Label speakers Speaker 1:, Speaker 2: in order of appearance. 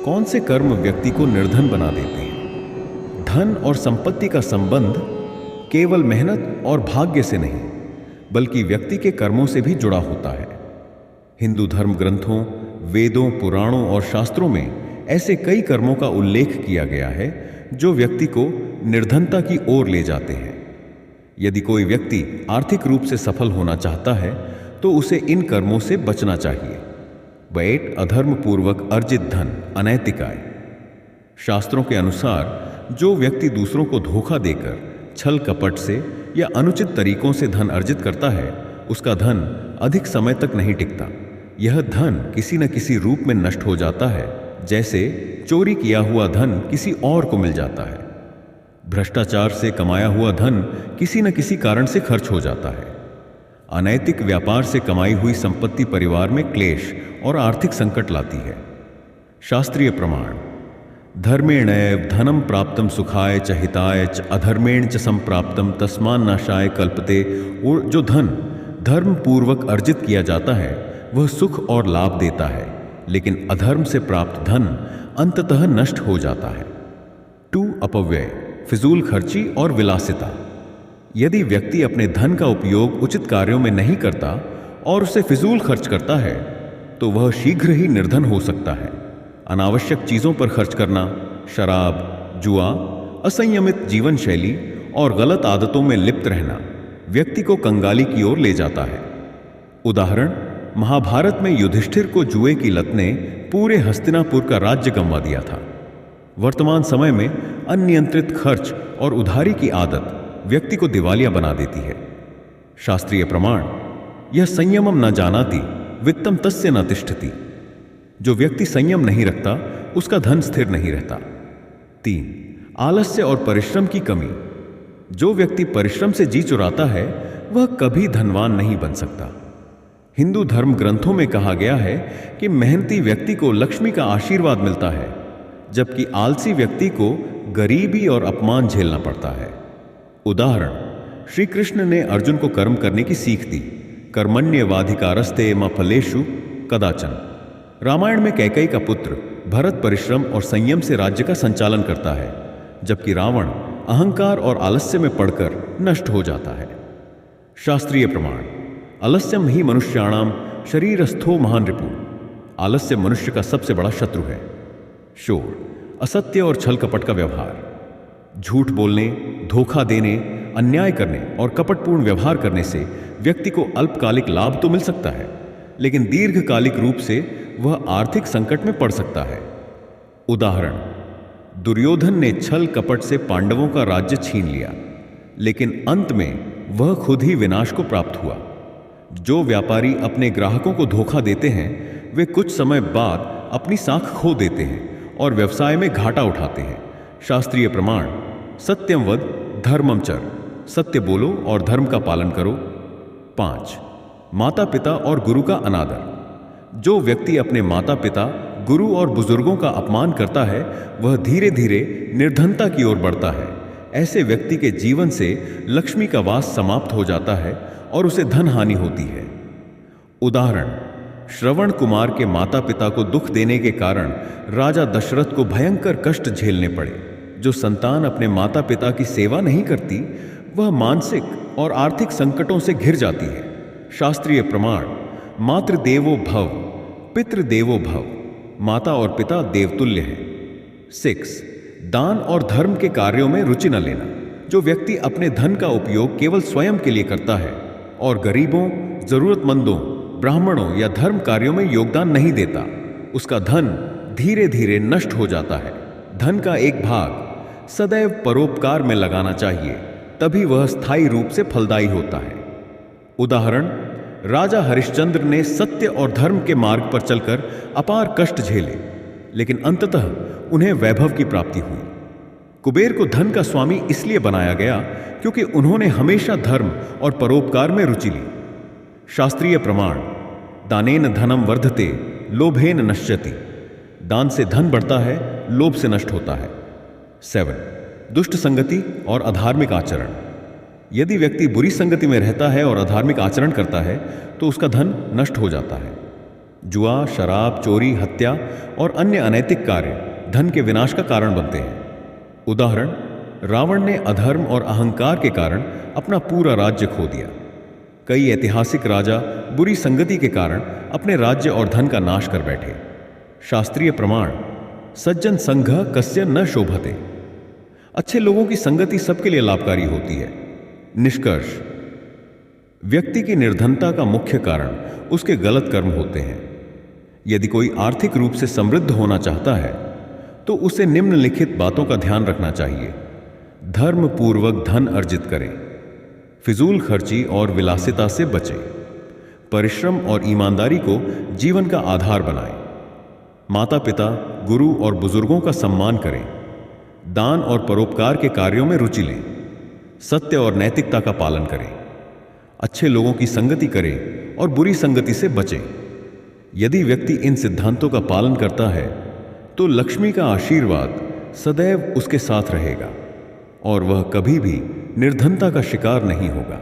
Speaker 1: कौन से कर्म व्यक्ति को निर्धन बना देते हैं? धन और संपत्ति का संबंध केवल मेहनत और भाग्य से नहीं, बल्कि व्यक्ति के कर्मों से भी जुड़ा होता है। हिंदू धर्म ग्रंथों, वेदों, पुराणों और शास्त्रों में ऐसे कई कर्मों का उल्लेख किया गया है जो व्यक्ति को निर्धनता की ओर ले जाते हैं। यदि कोई व्यक्ति आर्थिक रूप से सफल होना चाहता है तो उसे इन कर्मों से बचना चाहिए। 8 अधर्म पूर्वक अर्जित धन अनैतिक आय। शास्त्रों के अनुसार जो व्यक्ति दूसरों को धोखा देकर, छल कपट से या अनुचित तरीकों से धन अर्जित करता है, उसका धन अधिक समय तक नहीं टिकता। यह धन किसी न किसी रूप में नष्ट हो जाता है, जैसे चोरी किया हुआ धन किसी और को मिल जाता है। भ्रष्टाचार से कमाया हुआ धन किसी न किसी कारण से खर्च हो जाता है। अनैतिक व्यापार से कमाई हुई संपत्ति परिवार में क्लेश और आर्थिक संकट लाती है। शास्त्रीय प्रमाण: धर्मेणैव धनम प्राप्तम सुखाय च हिताय च अधर्मेण च संप्राप्तम तस्मान् नाशाय कल्पते। और जो धन धर्म पूर्वक अर्जित किया जाता है वह सुख और लाभ देता है, लेकिन अधर्म से प्राप्त धन अंततः नष्ट हो जाता है। 2 अपव्यय, फिजूल खर्ची और विलासिता। यदि व्यक्ति अपने धन का उपयोग उचित कार्यों में नहीं करता और उसे फिजूल खर्च करता है तो वह शीघ्र ही निर्धन हो सकता है। अनावश्यक चीजों पर खर्च करना, शराब, जुआ, असंयमित जीवन शैली और गलत आदतों में लिप्त रहना व्यक्ति को कंगाली की ओर ले जाता है। उदाहरण: महाभारत में युधिष्ठिर को जुए की लत ने पूरे हस्तिनापुर का राज्य गंवा दिया था। वर्तमान समय में अनियंत्रित खर्च और उधारी की आदत व्यक्ति को दिवालिया बना देती है। शास्त्रीय प्रमाण: यह संयमम न जानाति वित्तम तस्य न तिष्ठति। जो व्यक्ति संयम नहीं रखता उसका धन स्थिर नहीं रहता। 3 आलस्य और परिश्रम की कमी। जो व्यक्ति परिश्रम से जी चुराता है वह कभी धनवान नहीं बन सकता। हिंदू धर्म ग्रंथों में कहा गया है कि मेहनती व्यक्ति को लक्ष्मी का आशीर्वाद मिलता है, जबकि आलसी व्यक्ति को गरीबी और अपमान झेलना पड़ता है। उदाहरण: श्री कृष्ण ने अर्जुन को कर्म करने की सीख दी। कर्मण्येवाधिकारस्ते मा फलेषु कदाचन। रामायण में कैकेयी का पुत्र भरत परिश्रम और संयम से राज्य का संचालन करता है, जबकि रावण अहंकार और आलस्य में पड़कर नष्ट हो जाता है। शास्त्रीय प्रमाण: आलस्यम ही मनुष्याणाम शरीरस्थो महान रिपु। आलस्य मनुष्य का सबसे बड़ा शत्रु है। शोर, असत्य और छल कपट का व्यवहार। झूठ बोलने, धोखा देने, अन्याय करने और कपटपूर्ण व्यवहार करने से व्यक्ति को अल्पकालिक लाभ तो मिल सकता है, लेकिन दीर्घकालिक रूप से वह आर्थिक संकट में पड़ सकता है। उदाहरण: दुर्योधन ने छल कपट से पांडवों का राज्य छीन लिया, लेकिन अंत में वह खुद ही विनाश को प्राप्त हुआ। जो व्यापारी अपने ग्राहकों को धोखा देते हैं वे कुछ समय बाद अपनी साख खो देते हैं और व्यवसाय में घाटा उठाते हैं। शास्त्रीय प्रमाण: सत्यम वद धर्मम चर। सत्य बोलो और धर्म का पालन करो। 5 माता पिता और गुरु का अनादर। जो व्यक्ति अपने माता पिता, गुरु और बुजुर्गों का अपमान करता है वह धीरे धीरे निर्धनता की ओर बढ़ता है। ऐसे व्यक्ति के जीवन से लक्ष्मी का वास समाप्त हो जाता है और उसे धन हानि होती है। उदाहरण: श्रवण कुमार के माता पिता को दुख देने के कारण राजा दशरथ को भयंकर कष्ट झेलने पड़े। जो संतान अपने माता पिता की सेवा नहीं करती वह मानसिक और आर्थिक संकटों से घिर जाती है। शास्त्रीय प्रमाण: मातृदेवो भव, पितृदेवो भव। माता और पिता देवतुल्य हैं। 6 दान और धर्म के कार्यों में रुचि न लेना। जो व्यक्ति अपने धन का उपयोग केवल स्वयं के लिए करता है और गरीबों, जरूरतमंदों, ब्राह्मणों या धर्म कार्यों में योगदान नहीं देता, उसका धन धीरे धीरे नष्ट हो जाता है। धन का एक भाग सदैव परोपकार में लगाना चाहिए, तभी वह स्थायी रूप से फलदायी होता है। उदाहरण: राजा हरिश्चंद्र ने सत्य और धर्म के मार्ग पर चलकर अपार कष्ट झेले, लेकिन अंततः उन्हें वैभव की प्राप्ति हुई। कुबेर को धन का स्वामी इसलिए बनाया गया क्योंकि उन्होंने हमेशा धर्म और परोपकार में रुचि ली। शास्त्रीय प्रमाण: दानेन धनम वर्धते लोभेन नश्यति। दान से धन बढ़ता है, लोभ से नष्ट होता है। 7 दुष्ट संगति और अधार्मिक आचरण। यदि व्यक्ति बुरी संगति में रहता है और अधार्मिक आचरण करता है तो उसका धन नष्ट हो जाता है। जुआ, शराब, चोरी, हत्या और अन्य अनैतिक कार्य धन के विनाश का कारण बनते हैं। उदाहरण, रावण ने अधर्म और अहंकार के कारण अपना पूरा राज्य खो दिया। कई ऐतिहासिक राजा बुरी संगति के कारण अपने राज्य और धन का नाश कर बैठे। शास्त्रीय प्रमाण, सज्जन संघः कस्य न शोभते। अच्छे लोगों की संगति सबके लिए लाभकारी होती है। निष्कर्ष, व्यक्ति की निर्धनता का मुख्य कारण उसके गलत कर्म होते हैं। यदि कोई आर्थिक रूप से समृद्ध होना चाहता है तो उसे निम्नलिखित बातों का ध्यान रखना चाहिए। धर्म पूर्वक धन अर्जित करें, फिजूल खर्ची और विलासिता से बचें, परिश्रम और ईमानदारी को जीवन का आधार बनाएं, माता पिता, गुरु और बुजुर्गों का सम्मान करें, दान और परोपकार के कार्यों में रुचि लें, सत्य और नैतिकता का पालन करें, अच्छे लोगों की संगति करें और बुरी संगति से बचें। यदि व्यक्ति इन सिद्धांतों का पालन करता है तो लक्ष्मी का आशीर्वाद सदैव उसके साथ रहेगा और वह कभी भी निर्धनता का शिकार नहीं होगा।